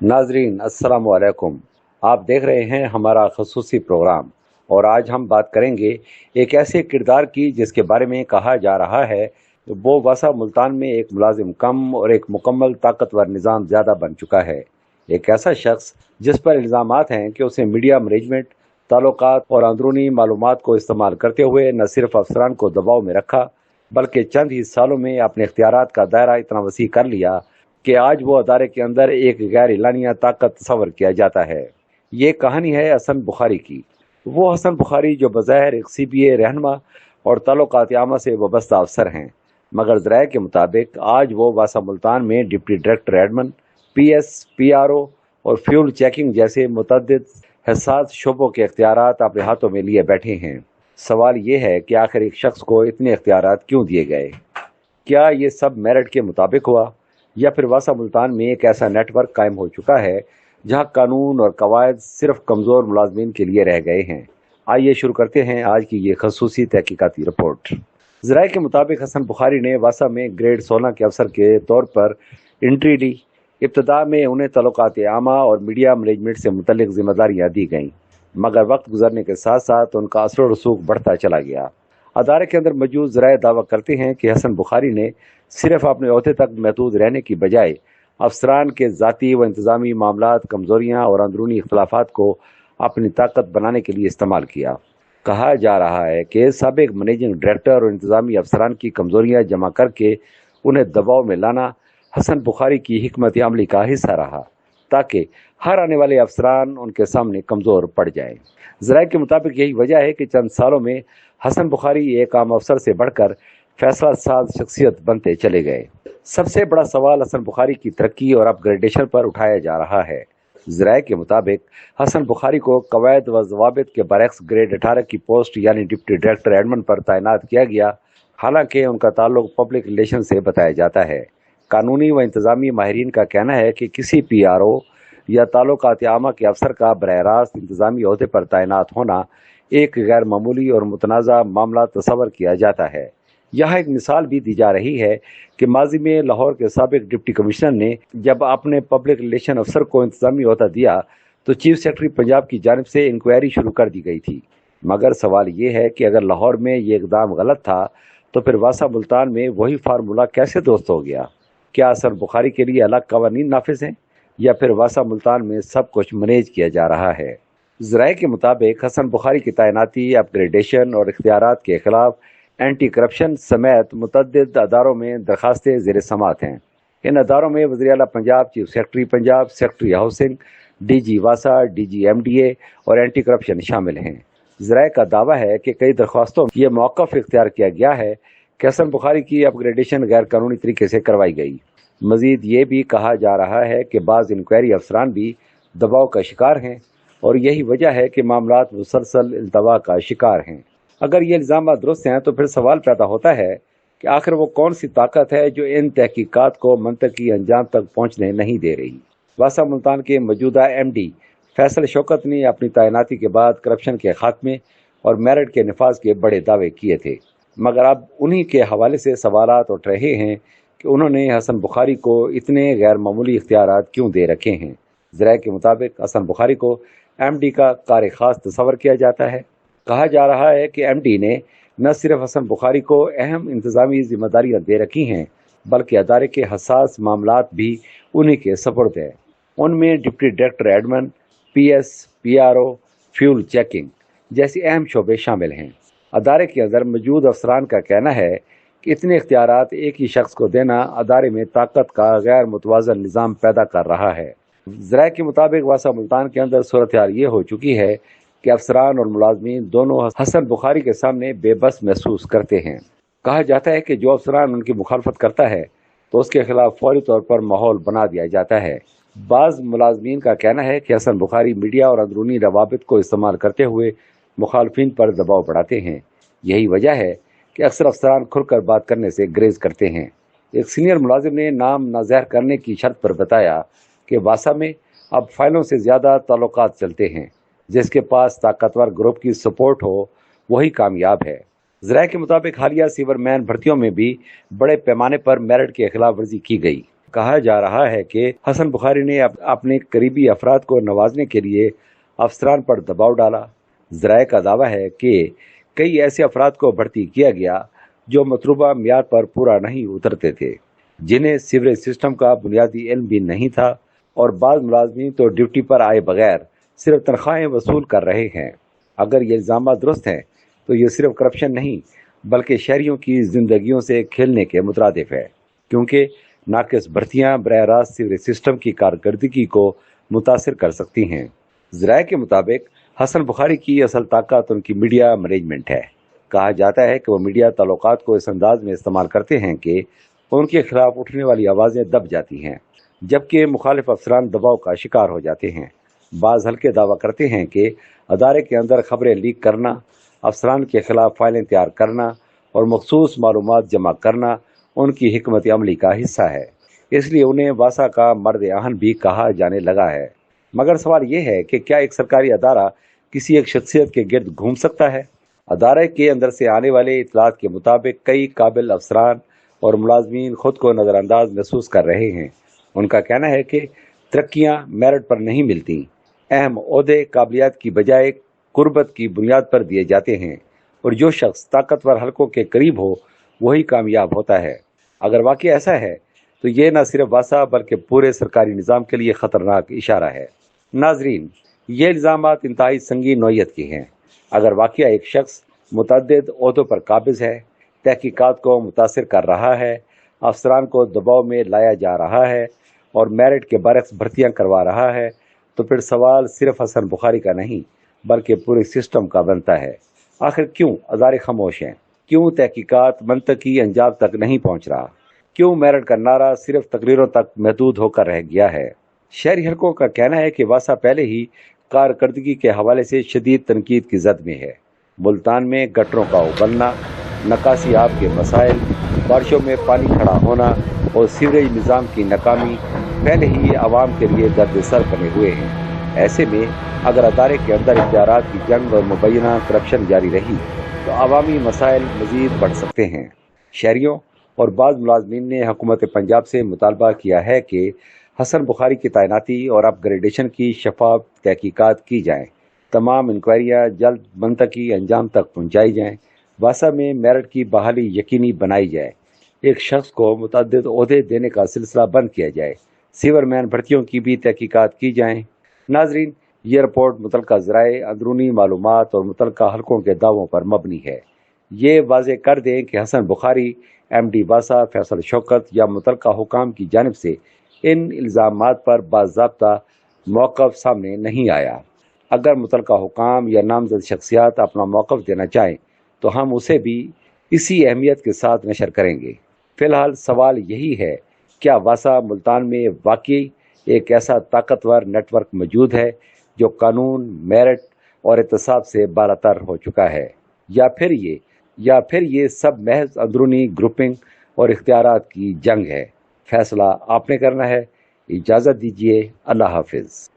नाजरीन अस्सलाम वालेकुम। आप देख रहे हैं हमारा खसूसी प्रोग्राम और आज हम बात करेंगे एक ऐसे किरदार की जिसके बारे में कहा जा रहा है वो वासा मुल्तान में एक मुलाजिम कम और एक मुकम्मल ताकतवर निज़ाम ज़्यादा बन चुका है। एक ऐसा शख्स जिस पर इल्ज़ामात हैं कि उसने मीडिया मैनेजमेंट, ताल्लुकात और अंदरूनी मालूमात को इस्तेमाल करते हुए न सिर्फ अफसरान को दबाव में रखा बल्कि चंद ही सालों में अपने इख्तियारात का दायरा इतना वसी कर लिया कि आज वो अदारे के अंदर एक गैर इलानिया ताकत तस्वर किया जाता है। ये कहानी है हसन बुखारी की। वो हसन बुखारी जो बज़ाहिर एक CBA रहनुमा और ताल्लुकात आमा से वाबस्ता अफसर हैं, मगर ज़राए के मुताबिक आज वो वासा मुल्तान में deputy director Edmund, PS, PRO और फ्यूल चेकिंग जैसे मुतअद्दिद हसास शोबों के इख्तियारात अपने हाथों में लिए बैठे हैं। सवाल ये है कि आखिर एक शख्स को इतने इख्तियारात क्यों दिए गए? क्या ये सब मेरिट के मुताबिक हुआ या फिर वासा मुल्तान में एक ऐसा नेटवर्क कायम हो चुका है जहां कानून और कवायद सिर्फ कमज़ोर मुलाजमीन के लिए रह गए हैं? आइए शुरू करते हैं आज की ये खसूसी तहकीकाती रिपोर्ट। ज़राए के मुताबिक हसन बुखारी ने वासा में ग्रेड 16 के अफसर के तौर पर एंट्री ली। इब्तदा में उन्हें तल्लुकात आमा और मीडिया मैनेजमेंट से मुतल्लिक जिम्मेदारियाँ दी गईं, मगर वक्त गुजरने के साथ साथ उनका असर और रसूख बढ़ता चला गया। अदारे के अंदर मौजूद ज़राए दावा करते हैं कि हसन बुखारी ने सिर्फ अपने अहदे तक महदूद रहने की बजाय अफसरान के ज़ाती व इंतज़ामी मामलात, कमज़ोरियाँ और अंदरूनी इख्तलाफात को अपनी ताकत बनाने के लिए इस्तेमाल किया। कहा जा रहा है कि साबिक मैनेजिंग डायरेक्टर और इंतज़ामी अफसरान की कमज़ोरियाँ जमा करके उन्हें दबाव में लाना हसन बुखारी की हिकमत अमली का हिस्सा रहा, ताकि हर आने वाले अफसरान उनके सामने कमज़ोर पड़ जाए। ज़राए के मुताबिक यही वजह है कि चंद सालों में हसन बुखारी एक आम अफसर से बढ़कर फैसला साज शख्सियत बनते चले गए। सबसे बड़ा सवाल हसन बुखारी की तरक्की और अपग्रेडेशन पर उठाया जा रहा है। ज़राए के मुताबिक हसन बुखारी को कवायद व ज़वाबित के बरक्स ग्रेड 18 की पोस्ट यानी डिप्टी डायरेक्टर एडमन पर तैनात किया गया, हालांकि उनका ताल्लुक पब्लिक रिलेशन से बताया जाता है। कानूनी व इंतज़ामी माहिरीन का कहना है कि किसी PRO या ताल्लुकात आमा के अफसर का बरह रास्त इंतज़ामी अहदे पर तैनात होना एक गैर मामूली और मुतनाज़ा मामला तस्वर किया जाता है। यहाँ एक मिसाल भी दी जा रही है कि माजी में लाहौर के साबिक डिप्टी कमिश्नर ने जब अपने पब्लिक रिलेशन अफसर को इंतज़ामी अहदा दिया तो चीफ सेक्रेटरी पंजाब की जानिब से इंक्वायरी शुरू कर दी गई थी। मगर सवाल ये है कि अगर लाहौर में ये इकदाम गलत था तो फिर वासा मुल्तान में वही फार्मूला कैसे दुरुस्त हो गया? क्या हसन बुखारी के लिए अलग कवानीन नाफिज हैं या फिर वासा मुल्तान में सब कुछ मैनेज किया जा रहा है? ज़राए के मुताबिक हसन बुखारी की तैनाती, अपग्रेडेशन और इख्तियारात के खिलाफ एंटी करप्शन समेत मुतअद्दिद अदारों में दरखास्तें ज़ेर समात हैं। इन अदारों में वज़ीर आला Punjab, chief secretary Punjab, secretary housing, DG वासा, DG MDA और एंटी करप्शन शामिल हैं। ज़राए का दावा है कि कई दरख्वास्तों में यह मौक़िफ़ इख्तियार किया गया है कि हसन बुखारी की अपग्रेडेशन गैर कानूनी तरीके से करवाई गई। मज़ीद ये भी कहा जा रहा है कि बाज़ इंक्वायरी अफसरान भी दबाव का शिकार हैं और यही वजह है कि मामलात मुसलसल इल्तवा का शिकार हैं। अगर ये इल्ज़ाम दुरुस्त हैं तो फिर सवाल पैदा होता है कि आखिर वो कौन सी ताकत है जो इन तहकीकात को मंतकी अंजाम तक पहुँचने नहीं दे रही। वासा मुल्तान के मौजूदा MD फैसल शौकत ने अपनी तैनाती के बाद करप्शन के खात्मे और मेरिट के नफाज के बड़े दावे किए थे, मगर अब उन्हीं के हवाले से सवालात उठ रहे हैं कि उन्होंने हसन बुखारी को इतने गैर मामूली इख्तियारात क्यों दे रखे हैं। ज़राए के मुताबिक हसन बुखारी को MD का कार खास तस्वर किया जाता है। कहा जा रहा है कि MD ने न सिर्फ हसन बुखारी को अहम इंतज़ामी जिम्मेदारियां दे रखी हैं बल्कि अदारे के हसास मामलात भी उन्हीं के सपुर्द है। उनमें deputy director Edmund, PS, PRO, fuel checking जैसी अहम शोबे शामिल हैं। अदारे के अंदर मौजूद अफसरान का कहना है कि इतने इख्तियारात एक ही शख्स को देना अदारे में ताकत का गैर मुतवाज़न निज़ाम पैदा कर रहा है। ज़राए के मुताबिक वासा मुल्तान के अंदर सूरत हाल ये हो चुकी है कि अफसरान और मुलाजमीन दोनों हसन बुखारी के सामने बेबस महसूस करते हैं। कहा जाता है कि जो अफसरान उनकी मुखालफत करता है तो उसके खिलाफ फौरी तौर पर माहौल बना दिया जाता है। बाज़ मुलाजमीन का कहना है कि हसन बुखारी मीडिया और अंदरूनी रवाबित को इस्तेमाल करते हुए मुखालफिन पर दबाव बढ़ाते हैं। यही वजह है कि अक्सर अफसरान खुलकर बात करने से ग्रेज करते हैं। एक सीनियर मुलाजिम ने नाम ना ज़ाहिर करने की शर्त पर बताया कि वासा में अब फाइलों से ज़्यादा ताल्लुकात चलते हैं, जिसके पास ताकतवर ग्रुप की सपोर्ट हो वही कामयाब है। ज़राए के मुताबिक हालिया सीवरमैन भर्तियों में भी बड़े पैमाने पर मेरिट की खिलाफ वर्जी की गई। کہا جا رہا ہے کہ حسن بخاری نے اپنے قریبی افراد کو نوازنے کے لیے افسران پر دباؤ ڈالا۔ ذرائع کا دعویٰ ہے کہ کئی ایسے افراد کو بھرتی کیا گیا جو مطلوبہ معیار پر پورا نہیں اترتے تھے، جنہیں سیوریج سسٹم کا بنیادی علم بھی نہیں تھا، اور بعض ملازمین تو ڈیوٹی پر آئے بغیر صرف تنخواہیں وصول کر رہے ہیں۔ اگر یہ الزامات درست ہیں تو یہ صرف کرپشن نہیں بلکہ شہریوں کی زندگیوں سے کھیلنے کے مترادف ہے، کیونکہ ناقص بھرتیاں براہ راست سیوریج سسٹم کی کارکردگی کو متاثر کر سکتی ہیں۔ ذرائع کے مطابق حسن بخاری کی اصل طاقت ان کی میڈیا مینجمنٹ ہے۔ کہا جاتا ہے کہ وہ میڈیا تعلقات کو اس انداز میں استعمال کرتے ہیں کہ ان کے خلاف اٹھنے والی آوازیں دب جاتی ہیں، جبکہ مخالف افسران دباؤ کا شکار ہو جاتے ہیں۔ بعض حلقے دعویٰ کرتے ہیں کہ ادارے کے اندر خبریں لیک کرنا، افسران کے خلاف فائلیں تیار کرنا اور مخصوص معلومات جمع کرنا ان کی حکمت عملی کا حصہ ہے، اس لیے انہیں واسا کا مرد آہن بھی کہا جانے لگا ہے۔ مگر سوال یہ ہے کہ کیا ایک سرکاری ادارہ کسی ایک شخصیت کے گرد گھوم سکتا ہے؟ ادارے کے اندر سے آنے والے اطلاعات کے مطابق کئی قابل افسران اور ملازمین خود کو نظر انداز محسوس کر رہے ہیں۔ ان کا کہنا ہے کہ ترقیاں میرٹ پر نہیں ملتی، اہم عہدے قابلیت کی بجائے قربت کی بنیاد پر دیے جاتے ہیں، اور جو شخص طاقتور حلقوں کے قریب ہو وہی کامیاب ہوتا ہے۔ اگر واقعی ایسا ہے تو یہ نہ صرف واسا بلکہ پورے سرکاری نظام کے لیے خطرناک اشارہ ہے۔ ناظرین، یہ الزامات انتہائی سنگین نوعیت کے ہیں۔ اگر واقعہ ایک شخص متعدد عہدوں پر قابض ہے، تحقیقات کو متاثر کر رہا ہے، افسران کو دباؤ میں لایا جا رہا ہے اور میرٹ کے برعکس بھرتیاں کروا رہا ہے، تو پھر سوال صرف حسن بخاری کا نہیں بلکہ پورے سسٹم کا بنتا ہے۔ آخر کیوں ادارے خاموش ہیں؟ کیوں تحقیقات منطقی انجام تک نہیں پہنچ رہا؟ کیوں میرٹ کا نعرہ صرف تقریروں تک محدود ہو کر رہ گیا ہے؟ شہری حلقوں کا کہنا ہے کہ واسا پہلے ہی کارکردگی کے حوالے سے شدید تنقید کی زد میں ہے۔ ملتان میں گٹروں کا ابلنا، نکاسی آب کے مسائل، بارشوں میں پانی کھڑا ہونا اور سیوریج نظام کی ناکامی پہلے ہی عوام کے لیے درد سر بنے ہوئے ہیں۔ ایسے میں اگر ادارے کے اندر اختیارات کی جنگ اور مبینہ کرپشن جاری رہی تو عوامی مسائل مزید بڑھ سکتے ہیں۔ شہریوں اور بعض ملازمین نے حکومت پنجاب سے مطالبہ کیا ہے کہ حسن بخاری کی تعیناتی اور اپ گریڈیشن کی شفاف تحقیقات کی جائیں، تمام انکوائریاں جلد منطقی انجام تک پہنچائی جائیں، واسا میں میرٹ کی بحالی یقینی بنائی جائے، ایک شخص کو متعدد عہدے دینے کا سلسلہ بند کیا جائے، سیور مین بھرتیوں کی بھی تحقیقات کی جائیں۔ ناظرین، یہ رپورٹ متعلقہ ذرائع، اندرونی معلومات اور متعلقہ حلقوں کے دعووں پر مبنی ہے۔ یہ واضح کر دیں کہ حسن بخاری، ایم ڈی واسا، فیصل شوکت یا متعلقہ حکام کی جانب سے ان الزامات پر باضابطہ موقف سامنے نہیں آیا۔ اگر متعلقہ حکام یا نامزد شخصیات اپنا موقف دینا چاہیں تو ہم اسے بھی اسی اہمیت کے ساتھ نشر کریں گے۔ فی الحال سوال یہی ہے، کیا واسا ملتان میں واقعی ایک ایسا طاقتور نیٹ ورک موجود ہے جو قانون، میرٹ اور احتساب سے بالاتر ہو چکا ہے، یا پھر یہ سب محض اندرونی گروپنگ اور اختیارات کی جنگ ہے؟ فیصلہ آپ نے کرنا ہے۔ اجازت دیجیے، اللہ حافظ۔